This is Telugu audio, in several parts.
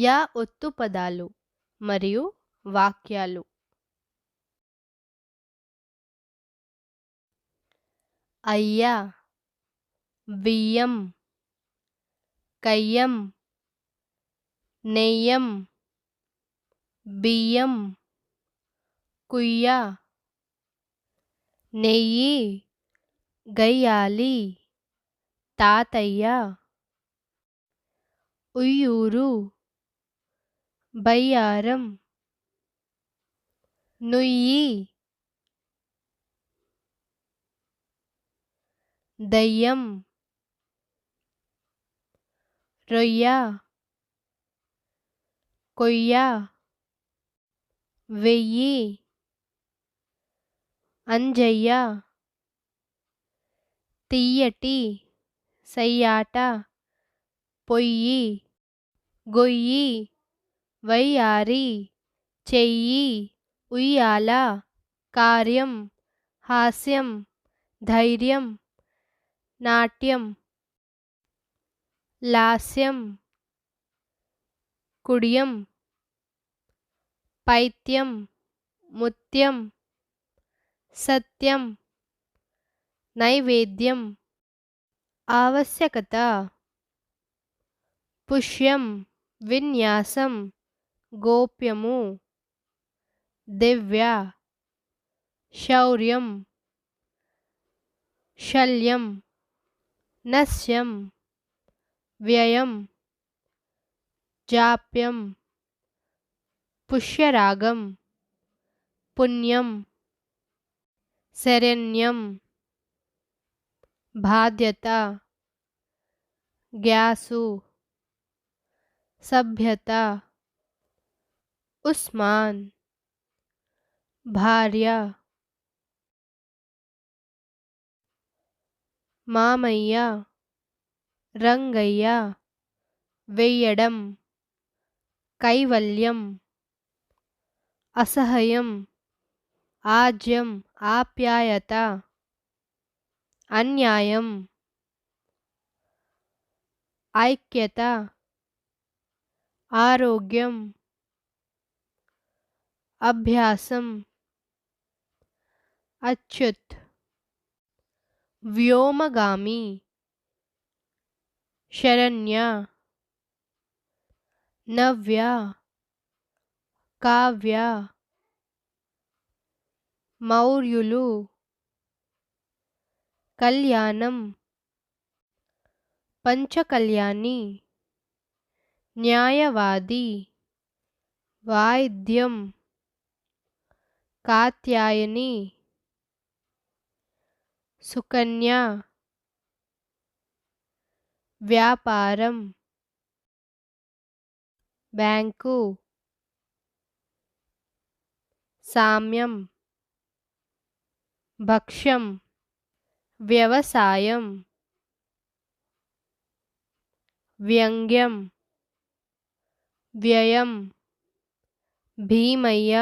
యా ఒత్తు పదాలు మరియు వాక్యాలు. అయ్యా, బియ్యం, కయ్యం, నెయ్యం, బియ్యం, కుయ్య, నెయ్యి, గయ్యాలి, తాతయ్య, ఉయ్యూరు, బయ్యారం, నుయ్యి, దయ్యం, రొయ్య, కొయ్య, వెయ్యి, అంజయ్య, తియ్యటి, సయ్యాట, పొయ్యి, గొయ్యి, వయ్యారి, చెయ్యి, ఉయ్యాల, కార్యం, హాస్యం, ధైర్యం, నాట్యం, లాస్యం, కుడియం, పైత్యం, ముత్యం, సత్యం, నైవేద్యం, ఆవశ్యకత, పుష్యం, విన్యాసం, గోప్యము, దివ్య, శౌర్యం, శల్యం, నస్యం, వ్యయం, జాప్యం, పుష్యరాగం, పుణ్యం, శరణ్యం, బాధ్యత, గ్యాసు, సభ్యత, ఉస్మాన్, భార్య, మామయ్య, రంగయ్య, వెయ్యడం, కైవల్యం, అసహ్యం, ఆజ్యం, ఆప్యాయత, అన్యాయం, ఐక్యత, ఆరోగ్యం, అభ్యాసం, అచ్యుత్, వ్యోమగామి, శరణ్య, నవ్య, కావ్య, మౌర్యులు, కళ్యాణం, పంచకళ్యాణి, న్యాయవాది, వాయిద్యం, కాత్యాయని, సుకన్య, వ్యాపారం, బ్యాంకు, సామ్యం, భక్ష్యం, వ్యవసాయం, వ్యంగ్యం, వ్యయం, భీమయ్య,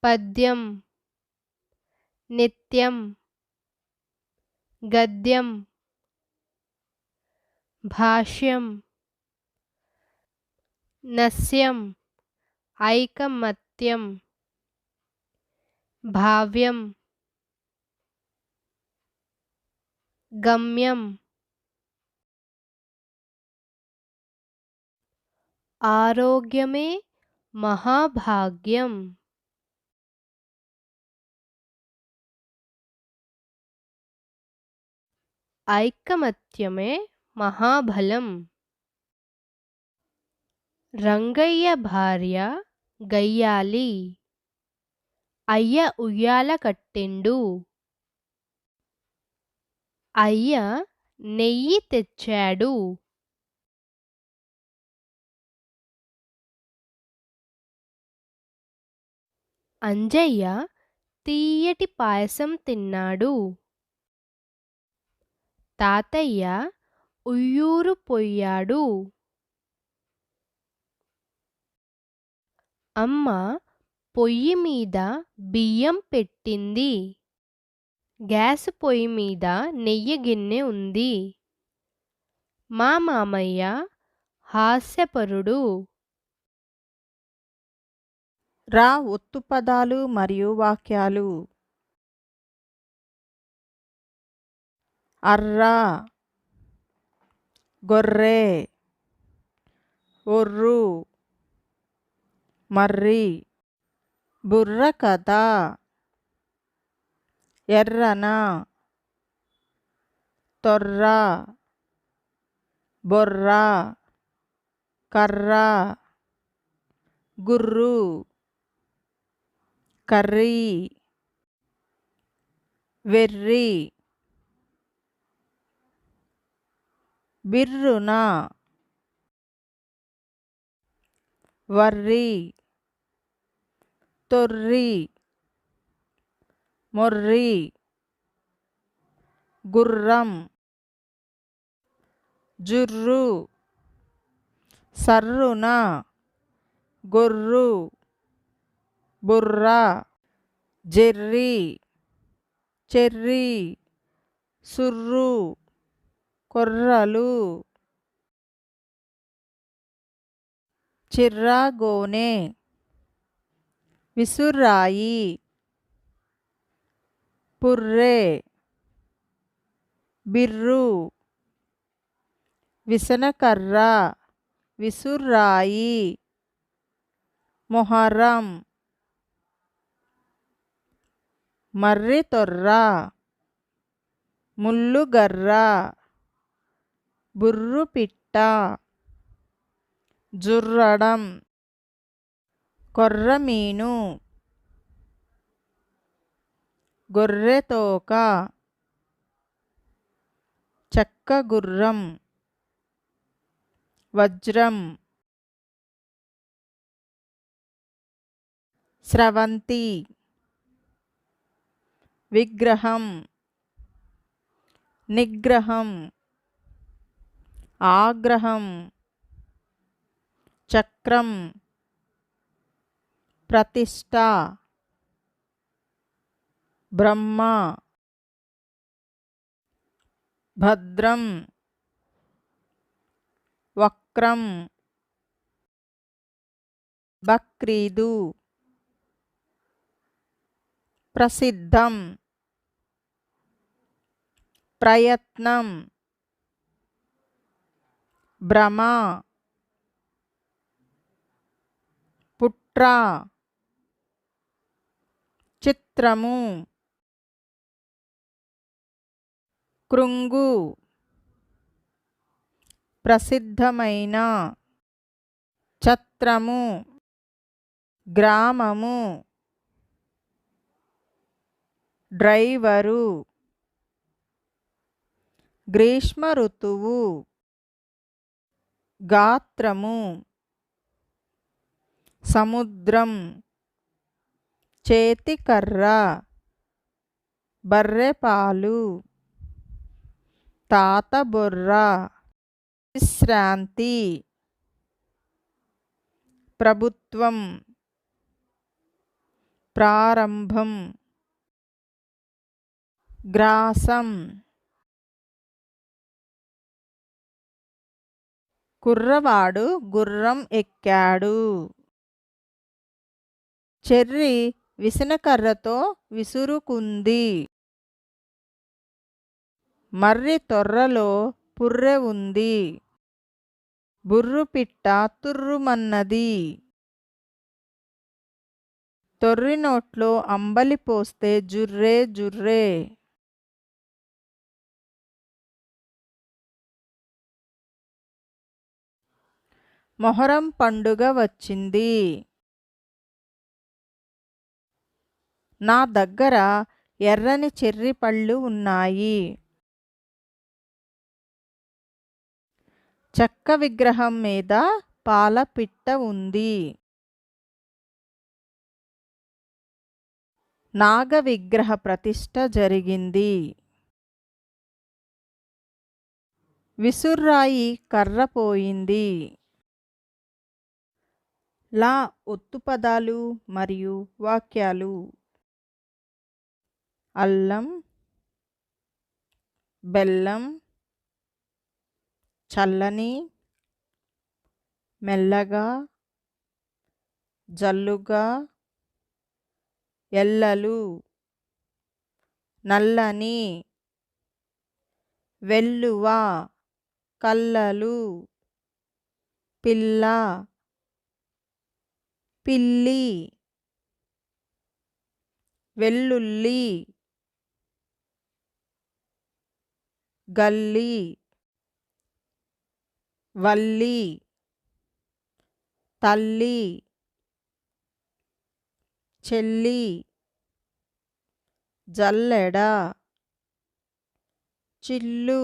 పద్యం, నిత్యం, గద్యం, భాష్యం, నస్యం, ఐకమత్యం, భావ్యం, గమ్యం, ఆరోగ్యమే మహాభాగ్యం, ఐకమత్యమే మహాబలం, రంగయ్య భార్య గయ్యాలి, అయ్య ఉయ్యాల కట్టిండు, అయ్య నెయ్యి తెచ్చాడు, అంజయ్య తీయటి పాయసం తిన్నాడు, తాతయ్య ఉయ్యూరు పొయ్యాడు, అమ్మ పొయ్యి మీద బియ్యం పెట్టింది, గ్యాస్ పొయ్యి మీద నెయ్యి గిన్నె ఉంది, మా మామయ్య హాస్యపరుడు. రా ఒత్తు పదాలు మరియు వాక్యాలు. అర్ర, గొర్రె, ఒర్రు, మర్రి. బుర్ర కథ, ఎర్రన, తొర్ర, బొర్ర, కర్ర, గుర్రు, కర్రీ, వెర్రి. బిర్రున, వర్రి, తొర్రి, మొర్రి. గుర్రం, జుర్రు, సర్రున, గొర్రు, బుర్ర. జెర్రి, చెర్రి, సుర్రు, కొర్రలు. చిర్రగోనె, విసురాయి, పుర్రె. బిర్రు, విసనకర్ర, విసురాయి, మొహరం. మర్రి తొర్ర, ముల్లుగర్ర, బుర్రు పిట్ట. జుర్రడం, కొర్రమీను, గొర్రెతోక, చెక్కగుర్రం. వజ్రం, స్రవంతి, విగ్రహం, నిగ్రహం, ఆగ్రహం. చక్రం, ప్రతిష్ట, బ్రహ్మ. భద్రం, వక్రం, బక్రీదు. ప్రసిద్ధం, ప్రయత్నం, భ్రమ. పుట్ర, చిత్రము. కృంగు, ప్రసిద్ధమైన. ఛత్రము, గ్రామము. డ్రైవరు, గ్రీష్మ ఋతువు. గాత్రము, సముద్రం. చేతికర్ర, బర్రెపాలు. తాతబొర్ర, విశ్రాంతి. ప్రభుత్వం, ప్రారంభం. గ్రాసం, కుర్రవాడు గుర్రం ఎక్కాడు. చెర్రి విసనకర్రతో విసురుకుంది. మర్రి తొర్రలో పుర్రె ఉంది. బుర్రుపిట్ట తుర్రుమన్నది. తొర్రి నోట్లో అంబలి పోస్తే జుర్రే జుర్రే. మొహరం పండుగ వచ్చింది. నా దగ్గర ఎర్రని చెర్రి పళ్ళు ఉన్నాయి. చెక్క విగ్రహం మీద పాల పిట్ట ఉంది. నాగ విగ్రహ ప్రతిష్ఠ జరిగింది. విసుర్రాయి కర్ర పోయింది. లా ఒత్తు పదాలు మరియు వాక్యాలు. అల్లం, బెల్లం, చల్లని, మెల్లగా జల్లుగా ఎల్లలు నల్లని వెల్లువ కల్లలు పిల్ల పిల్లి వెల్లుల్లి గల్లి వల్లి తల్లి చెల్లి జల్లెడ చిల్లు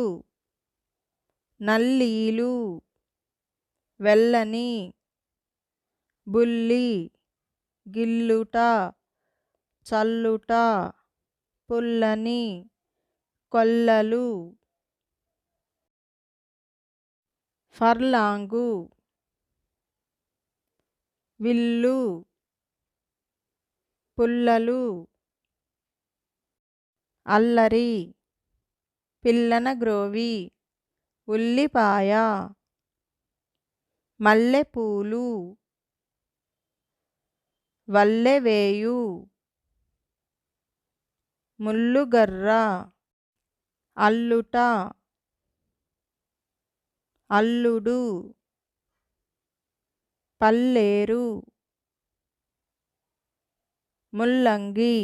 నల్లీలు వెల్లని బుల్లి గిల్లుట చల్లుట పుల్లని కొల్లలు ఫర్లాంగు విల్లు పుల్లలు అల్లరి పిల్లన గ్రోవి ఉల్లిపాయ మల్లెపూలు వల్లెవేయు ముల్లుగర్ర అల్లుట అల్లుడు పల్లేరు ముల్లంగి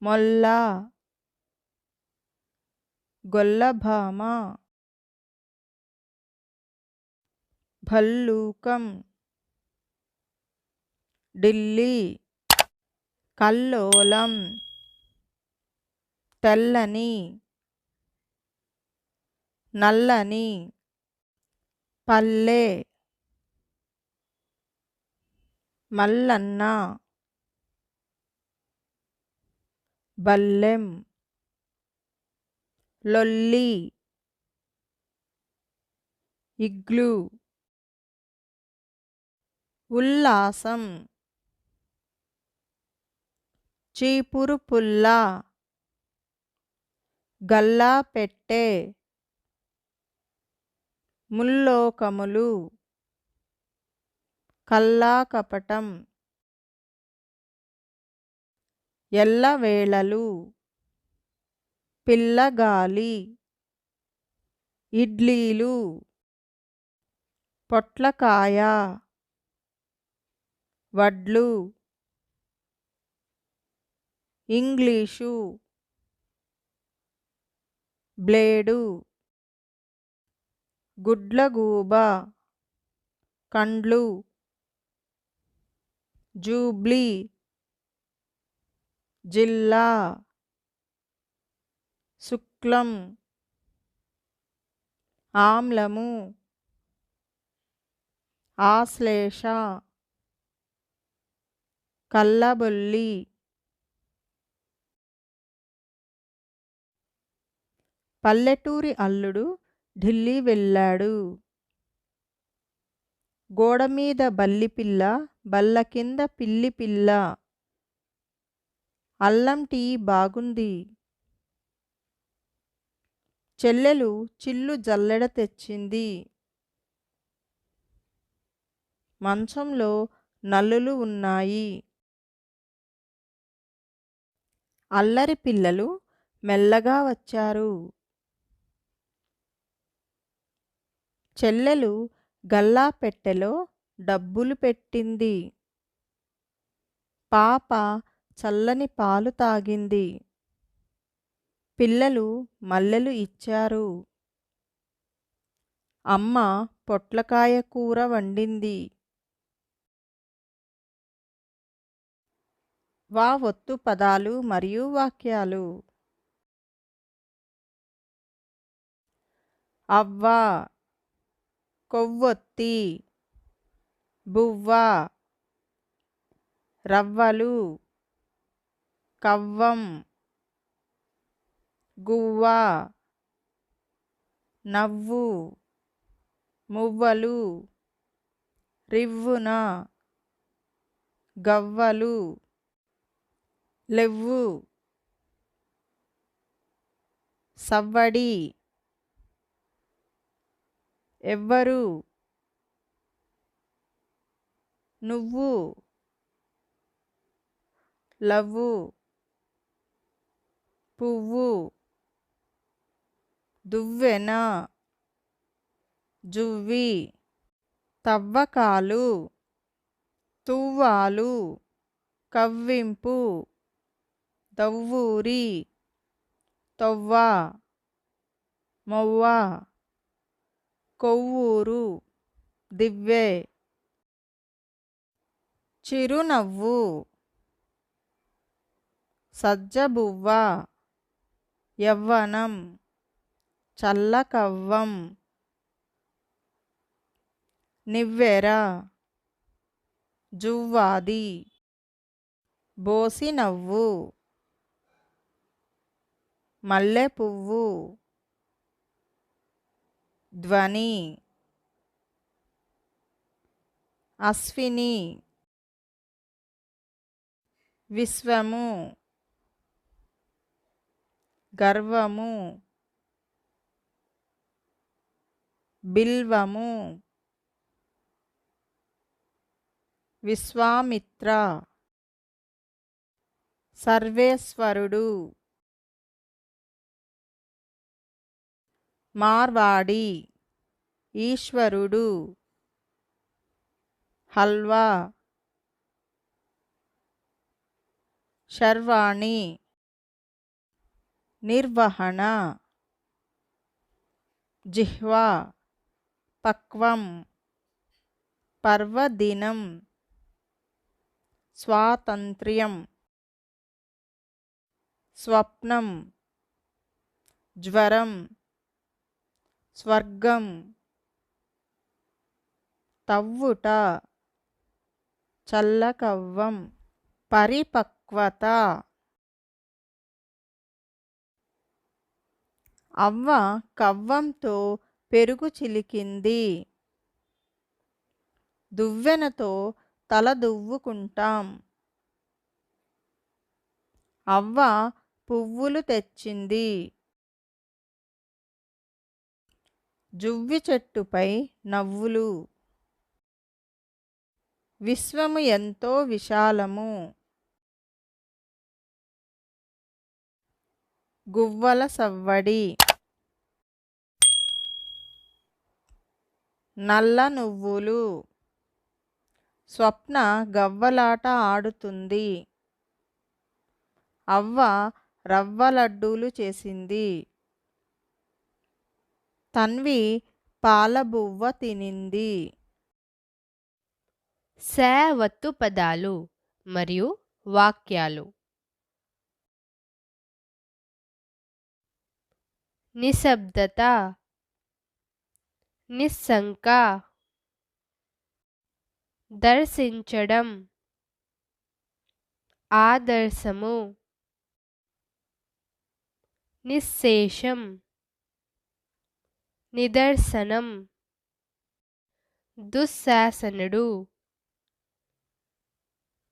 మొల్ల గొల్లభామ భల్లూకం ఢిల్లీ కల్లోలం తెల్లని నల్లని పల్లె మల్లన్న బల్లెం లొల్లి ఇగ్లు ఉల్లాసం చీపురు పుల్ల గల్లా పెట్టె ముల్లోకములు కల్లా కపటం ఎల్లవేళలు పిల్లగాలి ఇడ్లీలు పొట్లకాయ వడ్లు ఇంగ్లీషు బ్లేడు గుడ్లగూబ కండ్లు జూబ్లీ జిల్లా శుక్లం ఆమ్లము ఆశ్లేష కల్లబొల్లి పల్లెటూరి అల్లుడు ఢిల్లీ వెళ్ళాడు. గోడమీద బల్లిపిల్ల బల్ల కింద పిల్లి పిల్ల. అల్లం టీ బాగుంది. చెల్లెలు చిల్లు జల్లెడ తెచ్చింది. మంచంలో నల్లులు ఉన్నాయి. అల్లరి పిల్లలు మెల్లగా వచ్చారు. చెల్లెలు గల్లా పెట్టెలో డబ్బులు పెట్టింది. పాప చల్లని పాలు తాగింది. పిల్లలు మల్లెలు ఇచ్చారు. అమ్మ పొట్లకాయ కూర వండింది. వా ఒత్తు పదాలు మరియు వాక్యాలు. అవ్వ, కొవ్వొత్తి, బువ్వ, రవ్వలు, కవ్వం, గువ్వ, నవ్వు, మువ్వలు, రివ్వున, గవ్వలు, లెవ్వు, సవ్వడి, ఎవ్వరు, నువ్వు, లవ్వు, పువ్వు, దువ్వెన, జువ్వి, తవ్వకాలు, తువ్వాలు, కవ్వింపు, దవ్వూరి, తొవ్వ, మొవ్వ, కొవ్వూరు, దివ్వె, చిరునవ్వు, సజ్జబువ్వ, యవ్వనం, చల్లకవ్వం, నివ్వెర, జువ్వాది, బోసినవ్వు, మల్లెపువ్వు, ధ్వని, అశ్విని, విశ్వము, గర్వము, బిల్వము, విశ్వామిత్ర, సర్వేశ్వరుడు, మార్వాడి, ఈశ్వరుడు, హల్వా, శర్వాణి, నిర్వహణ, జిహ్వా, పక్వం, పర్వదినం, స్వాతంత్ర్యం, స్వప్నం, జ్వరం, స్వర్గం, తవ్వుట, చల్లకవ్వం, పరిపక్వత. అవ్వ కవ్వంతో పెరుగు చిలికింది. దువ్వెనతో తల దువ్వుకుంటాం. అవ్వ పువ్వులు తెచ్చింది. జువ్వి చెట్టుపై నవ్వులు. విశ్వము ఎంతో విశాలము. గువ్వల సవ్వడి. నల్ల నువ్వులు. స్వప్న గవ్వలాట ఆడుతుంది. అవ్వ రవ్వ లడ్డూలు చేసింది. తన్వి పాలబువ్వ తినింది. ఒత్తు పదాలు మరియు వాక్యాలు. నిశ్శబ్దత, నిస్సంక, దర్శించడం, ఆదర్శము, నిశ్శేషం, నిదర్శనం, దుశ్శాసనుడు,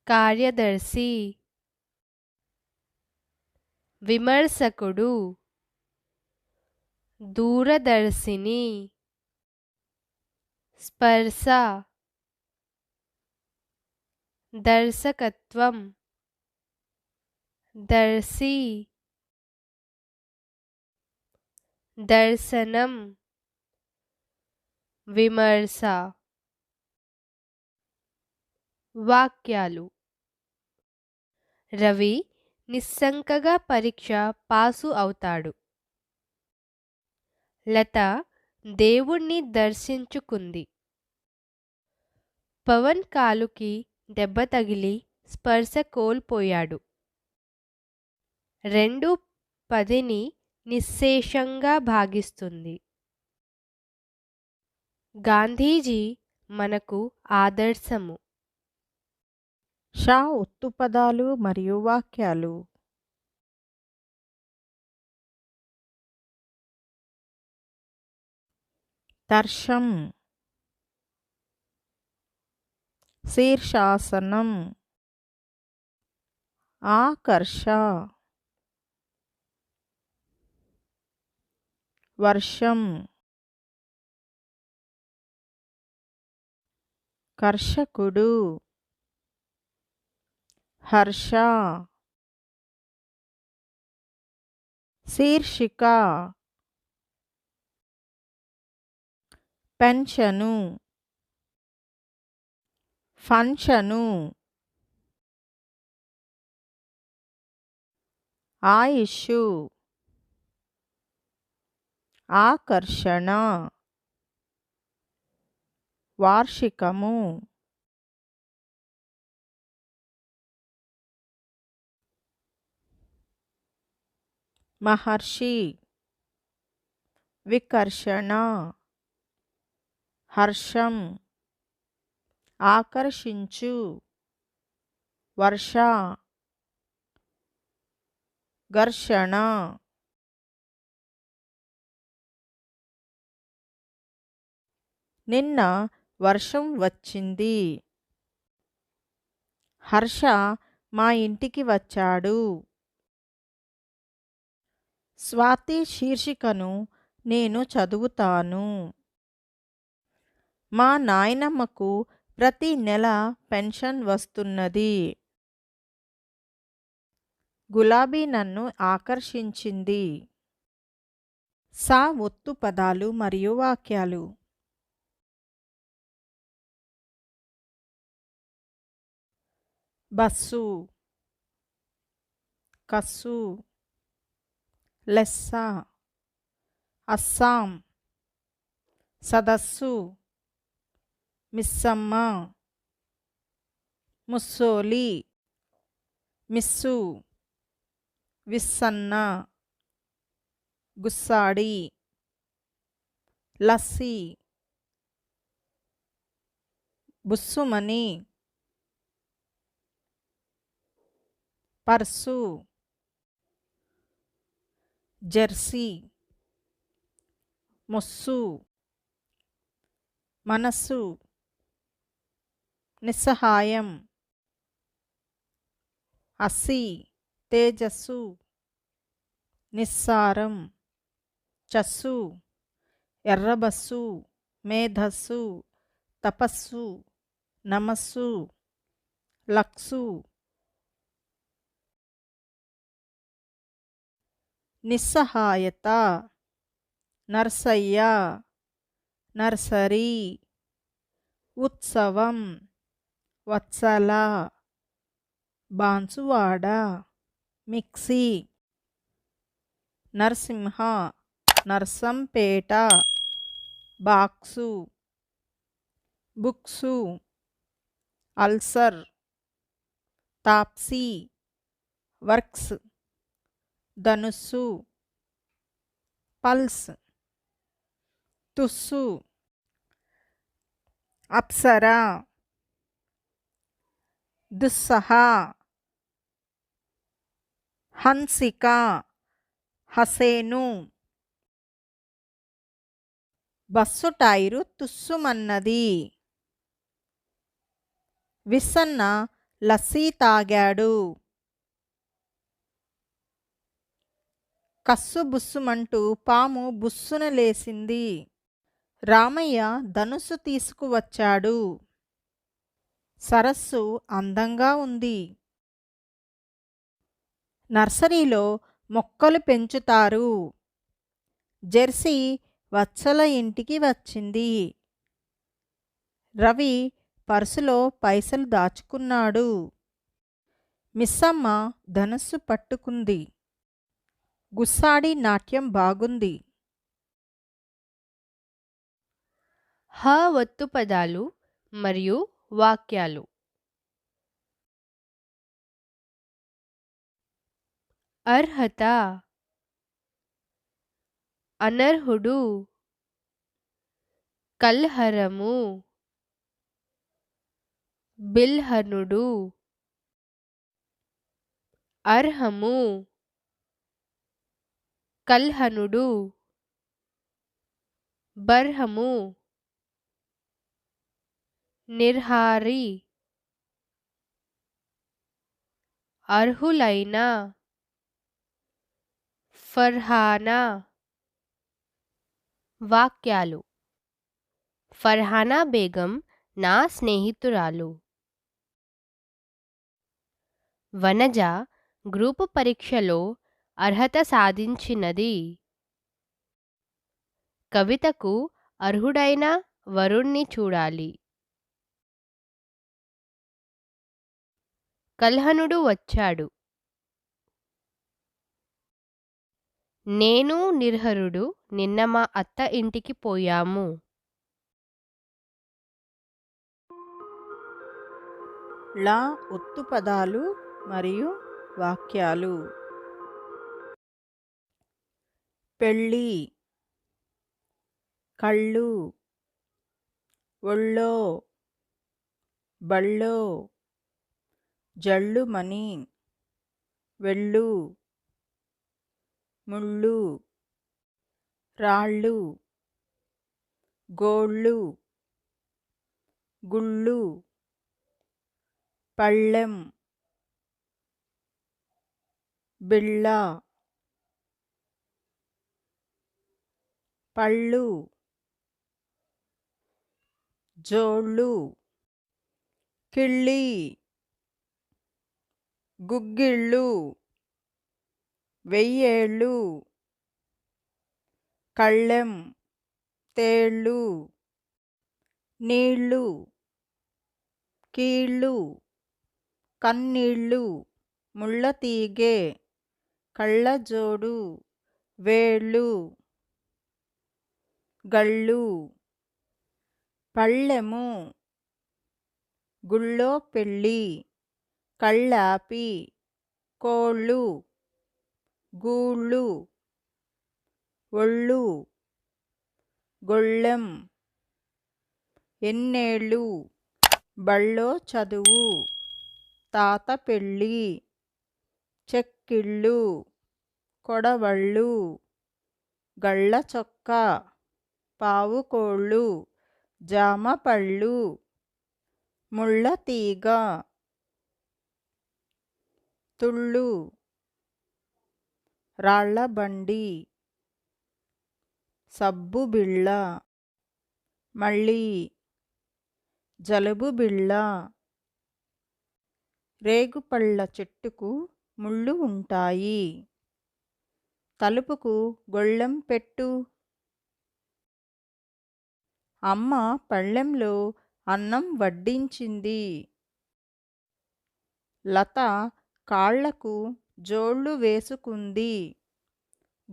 కార్యదర్శి, విమర్శకుడు, దూరదర్శిని, స్పర్శ, దర్శకత్వం, దర్శి, దర్శనం, విమర్శ. వాక్యాలు. రవి నిస్సంకగా పరీక్ష పాసు అవుతాడు. లత దేవుణ్ణి దర్శించుకుంది. పవన్ కాలుకి దెబ్బ తగిలి స్పర్శ కోల్పోయాడు. 2 10ని నిశ్శేషంగా భాగిస్తుంది. గాంధీజీ మనకు ఆదర్శము. షా ఒత్తు పదాలు మరియు వాక్యాలు. తర్షం, శీర్షాసనం, ఆకర్ష, వర్షం, కర్షకుడు. హర్ష. శీర్షిక పెన్షను. ఫంక్షను. ఆయుష్షు. ఆకర్షణ. వార్షికము. మహర్షి. వికర్షణ. హర్షం. ఆకర్షించు. వర్ష. ఘర్షణ. నిన్న వర్షం వచ్చింది. హర్ష మా ఇంటికి వచ్చాడు. స్వాతి శీర్షికను నేను చదువుతాను. మా నాయనమ్మకు ప్రతి నెల పెన్షన్ వస్తున్నది. గులాబీ నన్ను ఆకర్షించింది. సా ఒత్తు పదాలు మరియు వాక్యాలు. బస్సు. కస్సు. లెస్స. అస్సాం. సదస్సు. మిస్సమ్మ. ముస్సోలి. మిస్సు. విస్సన్న. గుస్సాడి. లస్సి. బుస్సుమని. పర్సు. జెర్సీ. ముస్సు. మనస్సు. నిస్సహాయం. అసి. తేజస్సు. నిస్సారం. చస్సు. ఎర్రబస్సు. మేధస్సు. తపస్సు. నమస్సు. లక్సు. నిస్సహాయత. నర్సయ్య. నర్సరీ. ఉత్సవం. వత్సల. Banswada. Mixie. Narasimha. Narsampet. Box. Books. Ulcer. Taapsee. Works. ధనుస్సు. పల్స్. తుస్సు. అప్సరా. దుస్సహ. హన్సిక. హసేను. బస్సు టైరు తుస్సుమన్నది. విస్సన్న లస్సీ తాగాడు. కస్సు బుస్సుమంటూ పాము బుస్సున లేసింది. రామయ్య ధనుస్సు తీసుకువచ్చాడు. సరస్సు అందంగా ఉంది. నర్సరీలో మొక్కలు పెంచుతారు. జెర్సీ వత్సల ఇంటికి వచ్చింది. రవి పర్సులో పైసలు దాచుకున్నాడు. మిస్సమ్మ ధనుస్సు పట్టుకుంది. గుస్సాడి నాట్యం బాగుంది. హ ఒత్తు పదాలు మరియు వాక్యాలు. అర్హత. అనర్హుడు. కల్హరము. బిల్హనుడు. అర్హము. కల్హనుడు. బర్హము. నిర్హారి. అర్హులైన. ఫర్హానా. వాక్యాలు. ఫర్హానా బేగం నా స్నేహితురాలు. వనజ గ్రూపు పరీక్షలో అర్హత సాధించినది. కవితకు అర్హుడైన వరుణ్ణి చూడాలి. కల్హనుడు వచ్చాడు. నేను నిర్హరుడు నిన్న మా అత్త ఇంటికి పోయాము. లా ఒత్తు పదాలు మరియు వాక్యాలు. పెళ్ళి, కళ్ళు, ఒళ్ళో, బళ్ళో, జళ్ళుమని, వెళ్ళు, ముళ్ళు, రాళ్ళు, గోళ్ళు, గుళ్ళు, పళ్ళెం, బిళ్ళ, పళ్ళు, జోళ్ళు, కిళ్ళి, గుగ్గిళ్ళు, వెయ్యేళ్ళు, కళ్ళెం, తేళ్ళు, నీళ్ళు, కీళ్ళు, కన్నీళ్ళు, ముళ్ళతీగె, కళ్ళజోడు, వేళ్ళు, గళ్ళు, పళ్ళెము, గుళ్ళో పెళ్ళి, కళ్ళాపి, కోళ్ళు, గూళ్ళు, ఒళ్ళు, గొళ్ళెం, ఎన్నేళ్ళు, బళ్ళో చదువు, తాత పెళ్ళి, చెక్కిళ్ళు, కొడవళ్ళు, గళ్ళ చొక్క, పావుకోళ్ళు, జామపళ్ళు, ముళ్ళతీగ, తుళ్ళు, రాళ్ళబండి, సబ్బు బిళ్ళ, మళ్ళీ, జలుబు బిళ్ళ, రేగుపళ్ళ చెట్టుకు ముళ్ళు ఉంటాయి. తలుపుకు గొళ్ళెం పెట్టు. అమ్మ పళ్ళెంలో అన్నం వడ్డించింది. లత కాళ్లకు జోళ్ళు వేసుకుంది.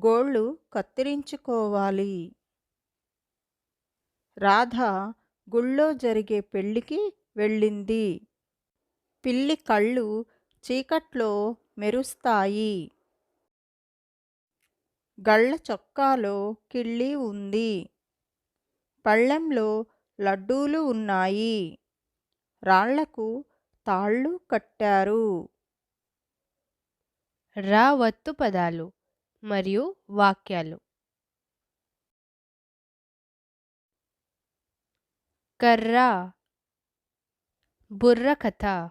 గోళ్ళు కత్తిరించుకోవాలి. రాధ గుళ్ళో జరిగే పెళ్ళికి వెళ్ళింది. పిల్లి కళ్ళు చీకట్లో మెరుస్తాయి. గళ్ళ చొక్కాలో కిళ్ళి ఉంది. పళ్ళెంలో లడ్డూలు ఉన్నాయి. రాళ్లకు తాళ్ళు కట్టారు. రా వత్తు పదాలు మరియు వాక్యాలు. కర్ర, బుర్రకథ,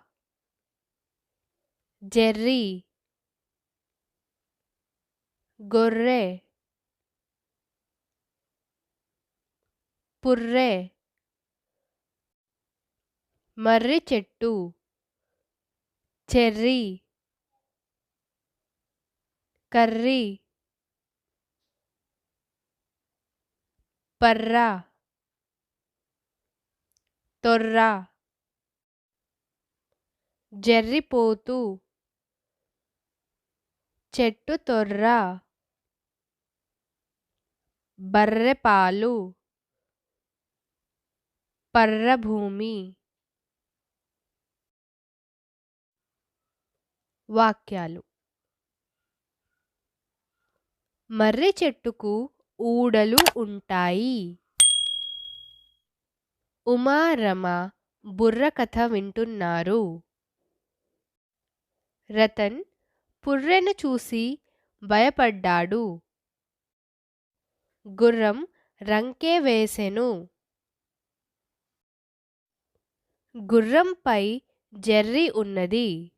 జెర్రీ, గొర్రె, పుర్రె, మర్రి చెట్టు, చెర్రీ, కర్రీ, పర్ర, తొర్ర, జెర్రిపోతు, చెట్టు తొర్ర, బర్రెపాలు, పర్రభూమి. వాక్యాలు. మర్రి చెట్టుకు ఊడలు ఉంటాయి. ఉమా రమ బుర్రకథ వింటున్నారు. రతన్ పుర్రెను చూసి భయపడ్డాడు. గుర్రం రంకె వేసెను. గుర్రంపై జెర్రీ ఉన్నది.